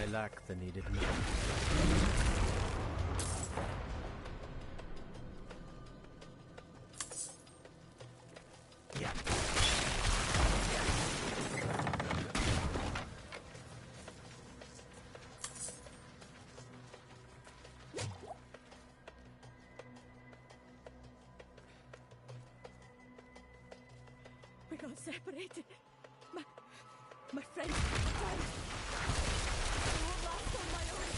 Lack the needed meat. We got separated. My friends died. I won't last on my own.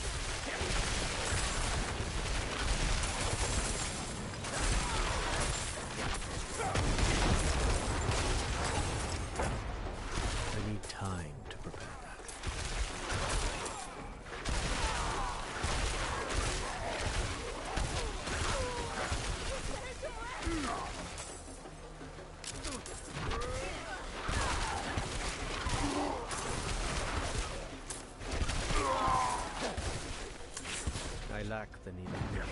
I need time to prepare that. I lack the needed meat.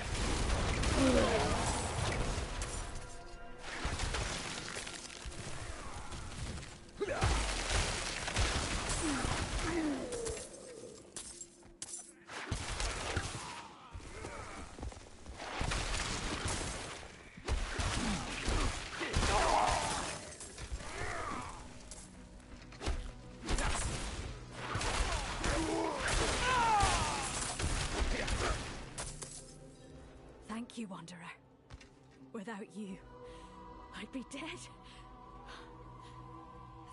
Thank you, Wanderer. Without you, I'd be dead.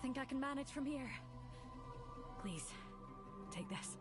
Think I can manage from here? Please, take this.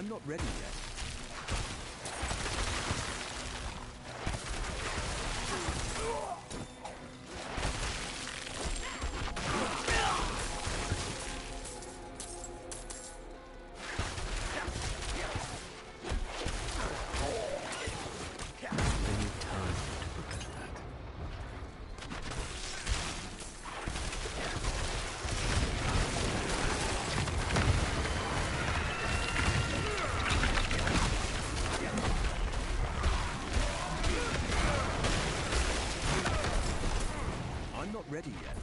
I'm not ready yet. I need time to prepare that. I'm not ready yet.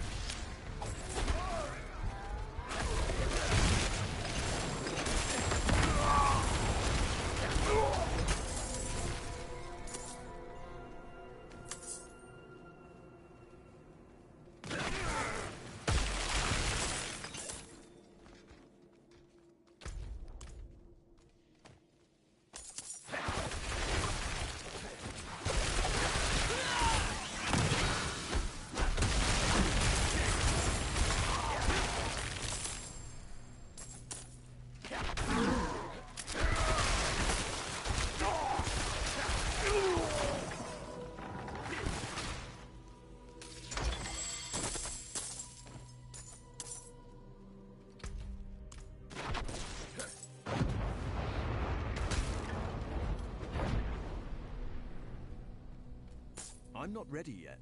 I'm not ready yet.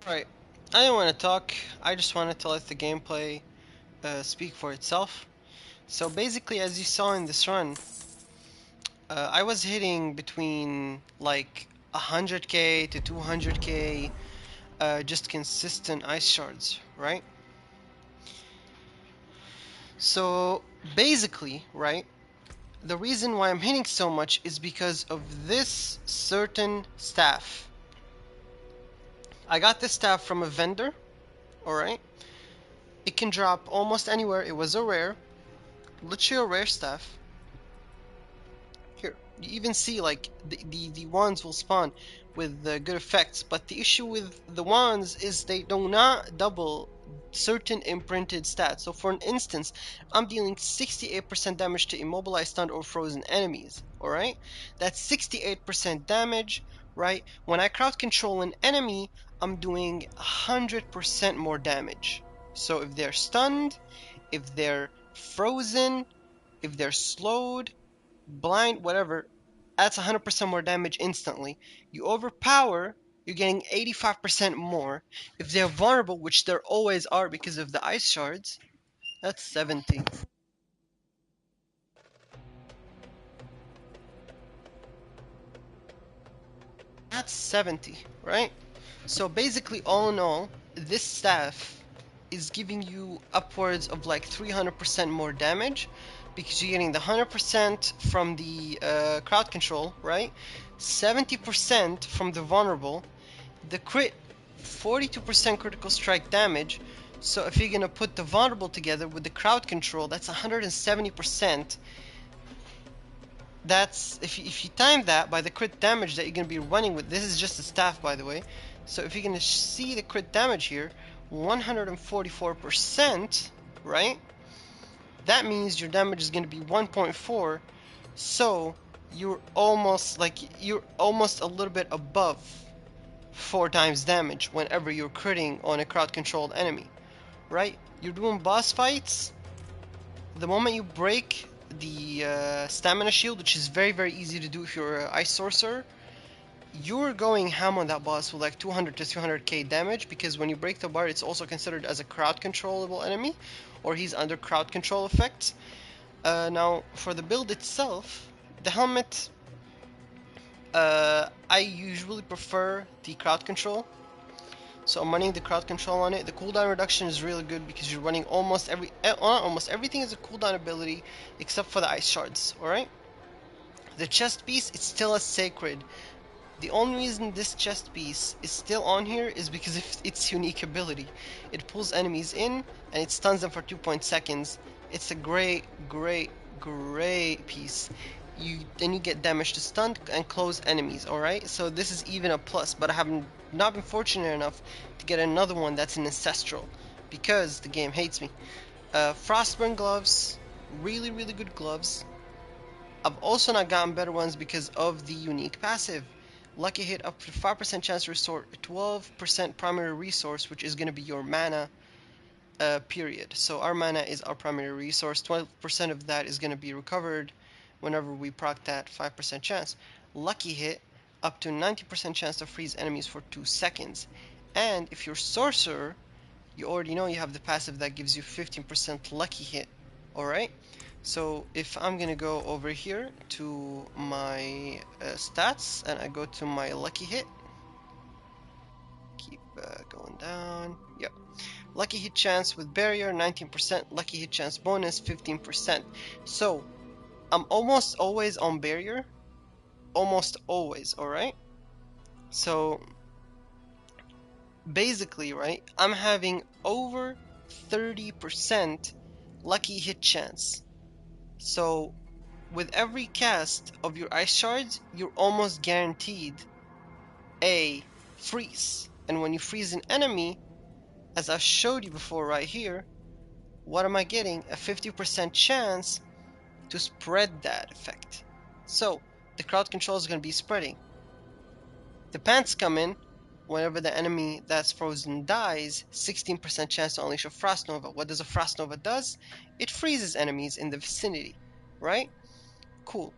Right. I didn't want to talk. I just wanted to let the gameplay speak for itself. So basically, as you saw in this run, I was hitting between like 100k to 200k, just consistent ice shards, right? So basically, right, the reason why I'm hitting so much is because of this certain staff. I got this staff from a vendor, alright? It can drop almost anywhere. It was a rare, literally a rare staff. Here, you even see like the wands will spawn with good effects, but the issue with the wands is they do not double certain imprinted stats. So for an instance, I'm dealing 68% damage to immobilized, stunned, or frozen enemies, alright? That's 68% damage, right? When I crowd control an enemy, I'm doing 100% more damage. So if they're stunned, if they're frozen, if they're slowed, blind, whatever, that's 100% more damage instantly. You overpower, you're getting 85% more. If they're vulnerable, which there always are because of the ice shards, that's 70. That's 70, right? So basically, all in all, this staff is giving you upwards of like 300% more damage because you're getting the 100% from the crowd control, right? 70% from the vulnerable, the crit 42% critical strike damage. So if you're gonna put the vulnerable together with the crowd control, that's 170%. That's if you time that by the crit damage that you're gonna be running with. This is just a staff, by the way. So if you're gonna see the crit damage here, 144%, right? That means your damage is gonna be 1.4. So you're almost a little bit above 4 times damage whenever you're critting on a crowd controlled enemy, right? You're doing boss fights. The moment you break the stamina shield, which is very, very easy to do if you're an ice sorcerer, you're going ham on that boss with like 200 to 300k damage, because when you break the bar, it's also considered as a crowd controllable enemy, or he's under crowd control effects. Now, for the build itself, the helmet, I usually prefer the crowd control. So I'm running the crowd control on it. The cooldown reduction is really good because you're running almost everything is a cooldown ability except for the ice shards, alright? The chest piece, it's still a sacred. The only reason this chest piece is still on here is because of its unique ability. It pulls enemies in and it stuns them for 2 seconds. It's a great, great, great piece. Then you get damage to stun and close enemies, alright? So this is even a plus, but I have not been fortunate enough to get another one that's an ancestral because the game hates me. Frostburn gloves, really, really good gloves. I've also not gotten better ones because of the unique passive. Lucky hit up to 5% chance to restore 12% primary resource, which is going to be your mana, period. So our mana is our primary resource. 12% of that is going to be recovered whenever we proc that 5% chance. Lucky hit up to 90% chance to freeze enemies for 2 seconds. And if you're sorcerer, you already know you have the passive that gives you 15% lucky hit. Alright? So if I'm gonna go over here to my stats and I go to my lucky hit, keep going down. Yep. Lucky hit chance with barrier 19%, lucky hit chance bonus 15%. So I'm almost always on barrier, almost always, alright? So basically, right, I'm having over 30% lucky hit chance. So with every cast of your ice shards, you're almost guaranteed a freeze. And when you freeze an enemy, as I showed you before right here, what am I getting? A 50% chance to spread that effect. So the crowd control is going to be spreading. The pants come in whenever the enemy that's frozen dies, 16% chance to unleash a Frost Nova. What does a Frost Nova does? It freezes enemies in the vicinity, right? Cool.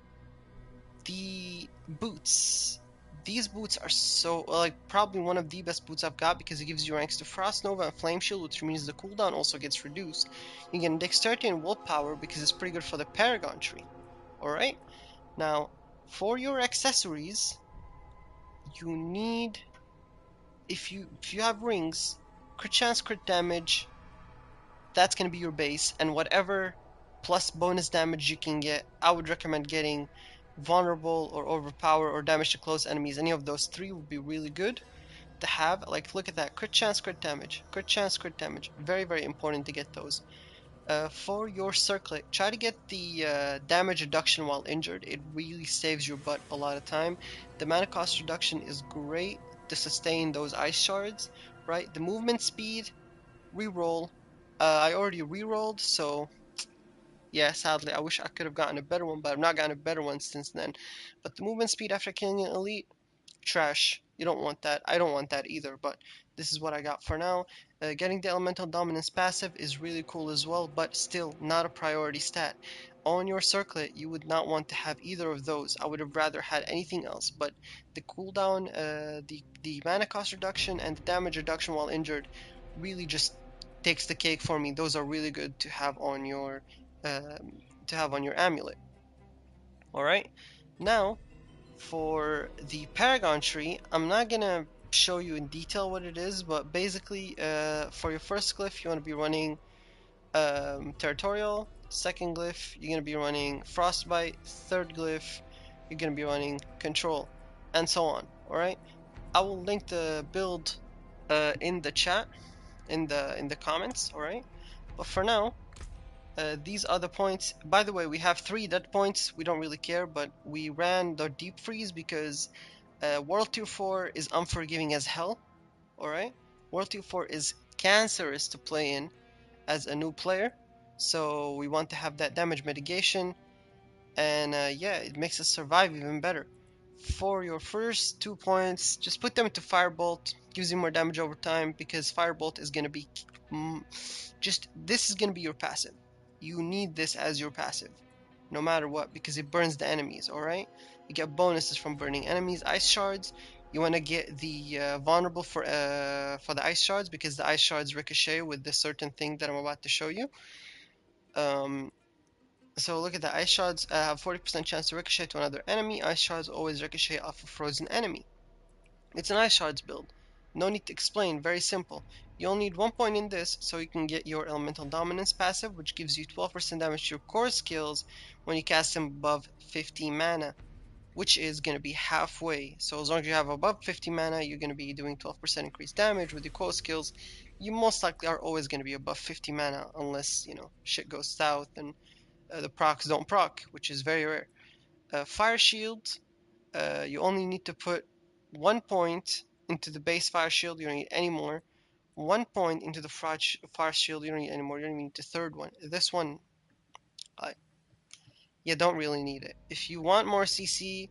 The boots. These boots are so, like, probably one of the best boots I've got because it gives you ranks to Frost Nova and Flame Shield, which means the cooldown also gets reduced. You get Dexterity and Willpower because it's pretty good for the Paragon tree. Alright? Now, for your accessories, you need, if you have rings, crit chance, crit damage, that's going to be your base, and whatever plus bonus damage you can get, I would recommend getting vulnerable or overpower or damage to close enemies. Any of those three would be really good to have. Like, look at that, crit chance, crit damage, crit chance, crit damage. Very, very important to get those. For your circlet, try to get the damage reduction while injured. It really saves your butt a lot of time. The mana cost reduction is great to sustain those ice shards, right? The movement speed, reroll. I already rerolled, so yeah, sadly, I wish I could have gotten a better one, but I've not gotten a better one since then. But the movement speed after killing an elite, trash. You don't want that. I don't want that either, but this is what I got for now. Getting the elemental dominance passive is really cool as well, but still not a priority stat. On your circlet, you would not want to have either of those. I would have rather had anything else, but the cooldown, the mana cost reduction, and the damage reduction while injured really just takes the cake for me. Those are really good to have on your amulet. All right, now for the Paragon tree, I'm not gonna show you in detail what it is, but basically, for your first glyph, you want to be running Territorial. Second glyph, you're gonna be running Frostbite. Third glyph, you're gonna be running Control, and so on. All right. I will link the build in the chat, in the comments. All right. But for now, these are the points. By the way, we have 3 dead points. We don't really care, but we ran the deep freeze because World Tier 4 is unforgiving as hell. Alright? World Tier 4 is cancerous to play in as a new player. So we want to have that damage mitigation. And yeah, it makes us survive even better. For your first 2 points, just put them into Firebolt. Gives you more damage over time because Firebolt is going to be this is going to be your passive. You need this as your passive, no matter what, because it burns the enemies, alright? You get bonuses from burning enemies. Ice shards, you want to get the vulnerable for the ice shards because the ice shards ricochet with this certain thing that I'm about to show you. Um, so look at the ice shards have 40% chance to ricochet to another enemy. Ice shards always ricochet off a frozen enemy. It's an ice shards build. No need to explain, very simple. You'll need 1 point in this so you can get your elemental dominance passive, which gives you 12% damage to your core skills when you cast them above 50 mana. which is going to be halfway. So as long as you have above 50 mana, you're going to be doing 12% increased damage with your core skills. You most likely are always going to be above 50 mana unless, shit goes south and the procs don't proc, which is very rare. Fire shield, you only need to put 1 point into the base fire shield, you don't need any more. 1 point into the fire shield, you don't need any more, you don't need the third one. This one, uh, you don't really need it. If you want more CC,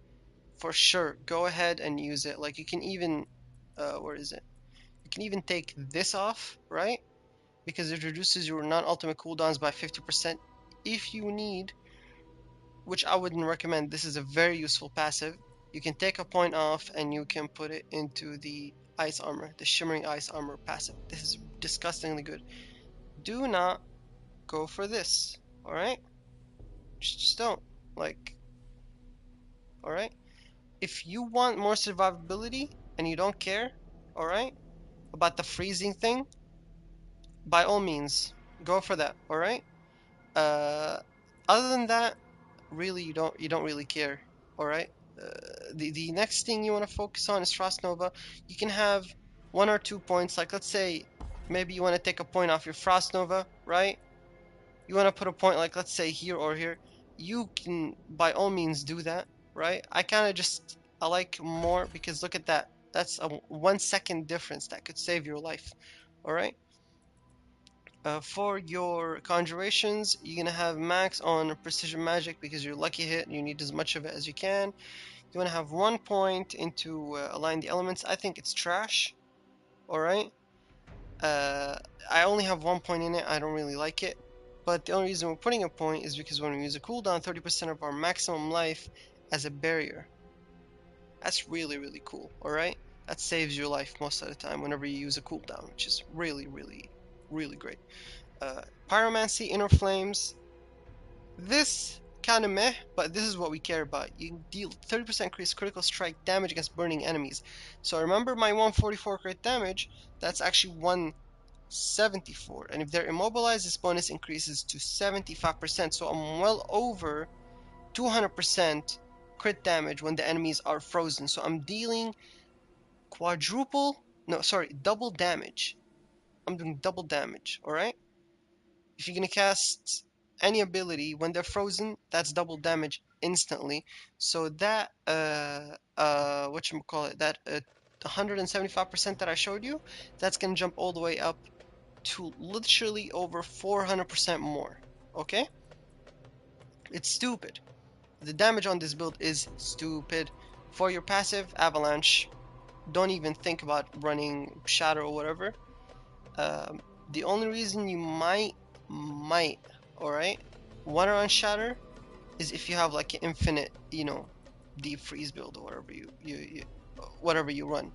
for sure, go ahead and use it. Like you can even, where is it? You can even take this off, right? Because it reduces your non-ultimate cooldowns by 50% if you need, which I wouldn't recommend. This is a very useful passive. You can take a point off and you can put it into the ice armor, the shimmering ice armor passive. This is disgustingly good. Do not go for this, alright? Just don't. Like, alright? If you want more survivability and you don't care, alright, about the freezing thing, by all means, go for that, alright? Uh, Other than that, really you don't really care, alright? The next thing you want to focus on is Frost Nova. You can have 1 or 2 points, like let's say maybe you want to take a point off your Frost Nova, right? You want to put a point like let's say here or here. You can by all means do that, right? I like more because look at that. That's a 1 second difference that could save your life, alright? For your conjurations, you're gonna have max on precision magic because you're lucky hit and you need as much of it as you can. You want to have 1 point into align the elements. I think it's trash. Alright. I only have 1 point in it. I don't really like it. But the only reason we're putting a point is because when we use a cooldown, 30% of our maximum life as a barrier. That's really, really cool. Alright. That saves your life most of the time whenever you use a cooldown, which is really, really, really great. Pyromancy, Inner Flames. This kind of meh, but this is what we care about. You deal 30% increased critical strike damage against burning enemies. So remember my 144 crit damage, that's actually 174. And if they're immobilized, this bonus increases to 75%. So I'm well over 200% crit damage when the enemies are frozen. So I'm dealing double damage. I'm doing double damage, alright? If you're gonna cast any ability when they're frozen, that's double damage instantly. So that whatchamacallit, that 175% that I showed you, that's gonna jump all the way up to literally over 400% more. Okay? It's stupid. The damage on this build is stupid. For your passive, Avalanche, don't even think about running Shadow or whatever. The only reason you might, alright, want to run Shatter is if you have like an infinite, deep freeze build or whatever you run.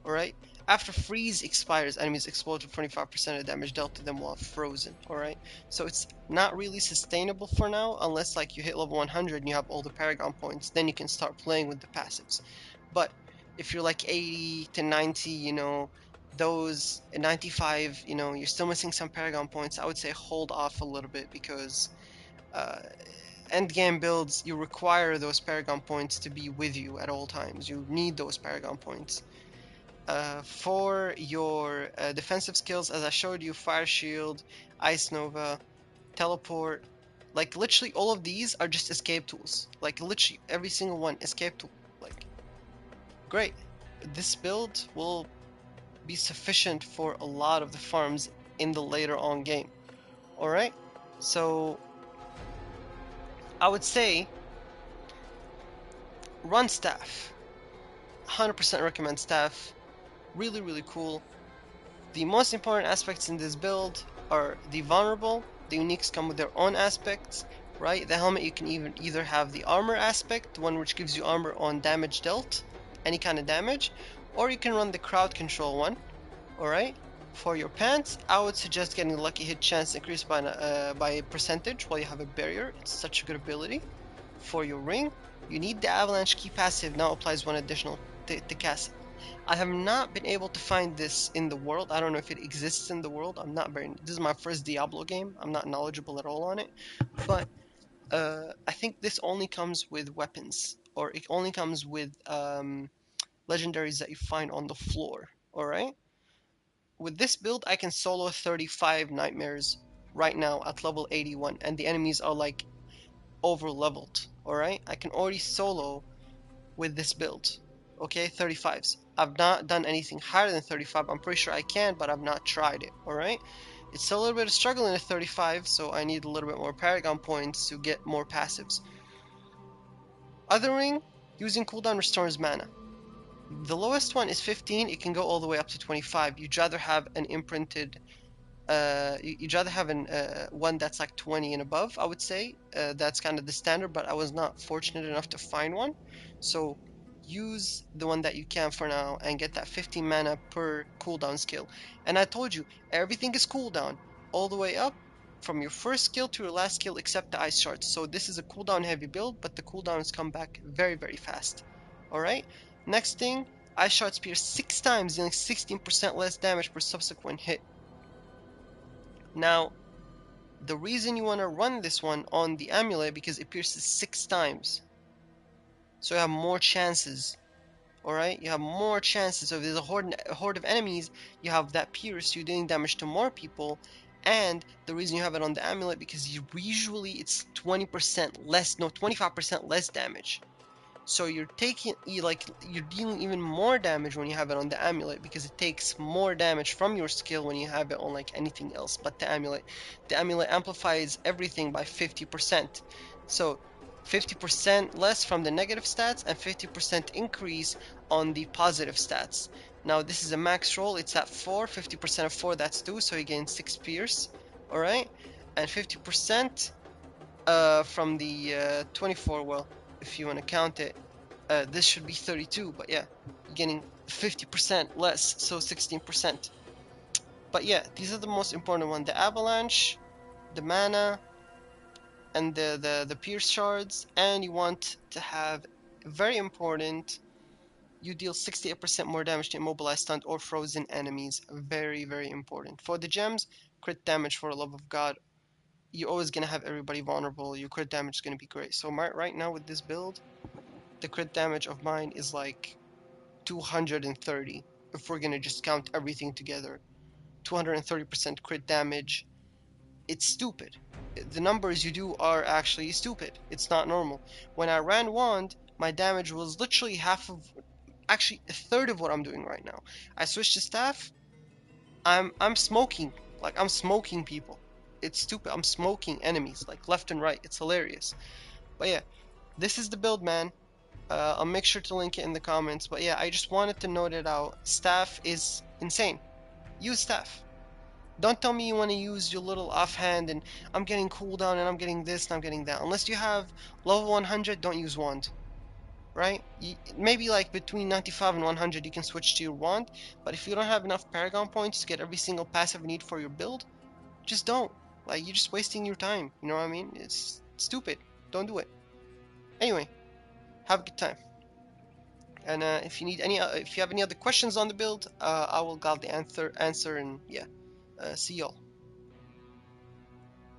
Alright? After freeze expires, enemies explode to 25% of damage dealt to them while frozen. Alright? So it's not really sustainable for now, unless like you hit level 100 and you have all the Paragon points, then you can start playing with the passives. But if you're like 80 to 90, those 95, you're still missing some Paragon points, I would say hold off a little bit because uh, end game builds, you require those Paragon points to be with you at all times. You need those Paragon points. For your defensive skills, as I showed you, Fire Shield, Ice Nova, Teleport, like literally all of these are just escape tools. Like literally every single one, escape tool. Like, great. This build will be sufficient for a lot of the farms in the later on game. Alright? So, I would say, run Staff. 100% recommend Staff. Really, really cool. The most important aspects in this build are the vulnerable. The uniques come with their own aspects, right? The helmet, you can either have the armor aspect, the one which gives you armor on damage dealt, any kind of damage, or you can run the crowd control one, alright? For your pants, I would suggest getting the lucky hit chance increased by a percentage while you have a barrier. It's such a good ability. For your ring, you need the avalanche key passive, now applies one additional to cast. I have not been able to find this in the world. I don't know if it exists in the world. This is my first Diablo game. I'm not knowledgeable at all on it. But I think this only comes with weapons. or it only comes with legendaries that you find on the floor. Alright? With this build, I can solo 35 nightmares right now at level 81, and the enemies are like over leveled. Alright? I can already solo with this build. Okay, 35s. I've not done anything higher than 35. I'm pretty sure I can, but I've not tried it. Alright? It's still a little bit of struggling at 35, so I need a little bit more Paragon points to get more passives. Othering, using cooldown restores mana. The lowest one is 15, it can go all the way up to 25. You'd rather have an imprinted you'd rather have an one that's like 20 and above, I would say. That's kind of the standard, but I was not fortunate enough to find one. So use the one that you can for now and get that 15 mana per cooldown skill. And I told you, everything is cooldown all the way up from your first skill to your last skill except the ice shards. So this is a cooldown heavy build, but the cooldowns come back very, very fast. Alright? Next thing, ice shards pierce 6 times, dealing 16% less damage per subsequent hit. Now, the reason you want to run this one on the amulet because it pierces 6 times. So you have more chances. Alright? You have more chances. So if there's a horde of enemies, you have that pierce, you're doing damage to more people. And the reason you have it on the amulet because usually it's 20% less, no, 25% less damage. So you're dealing even more damage when you have it on the amulet because it takes more damage from your skill when you have it on like anything else but the amulet. The amulet amplifies everything by 50%. So 50% less from the negative stats and 50% increase on the positive stats. Now this is a max roll, it's at 4, 50% of 4 that's 2, so you gain 6 pierce, alright? And 50% from the 24, well, if you want to count it, this should be 32, but yeah, you're getting 50% less, so 16%. But yeah, these are the most important ones: the avalanche, the mana, and the pierce shards. And you want to have very important, you deal 68% more damage to immobilized, stunned, or frozen enemies. Very, very important. For the gems, crit damage for the love of God. You're always gonna have everybody vulnerable. Your crit damage is gonna be great. So right now with this build, the crit damage of mine is like 230 if we're gonna just count everything together. 230% crit damage. It's stupid. The numbers you do are actually stupid. It's not normal. When I ran wand, my damage was literally half of, actually a third of what I'm doing right now. I switched to staff. I'm smoking. Like I'm smoking people. It's stupid. I'm smoking enemies like left and right. It's hilarious. But yeah, this is the build, man. I'll make sure to link it in the comments. But yeah, I just wanted to note it out. Staff is insane. Use staff. Don't tell me you want to use your little offhand and I'm getting cooldown and I'm getting this and I'm getting that. Unless you have level 100, don't use wand. Right? Maybe like between 95 and 100 you can switch to your wand. But if you don't have enough Paragon points to get every single passive you need for your build, just don't. Like, you're just wasting your time. You know what I mean? It's stupid. Don't do it. Anyway, have a good time. And if you need if you have any other questions on the build, I will gladly answer. And yeah, see y'all.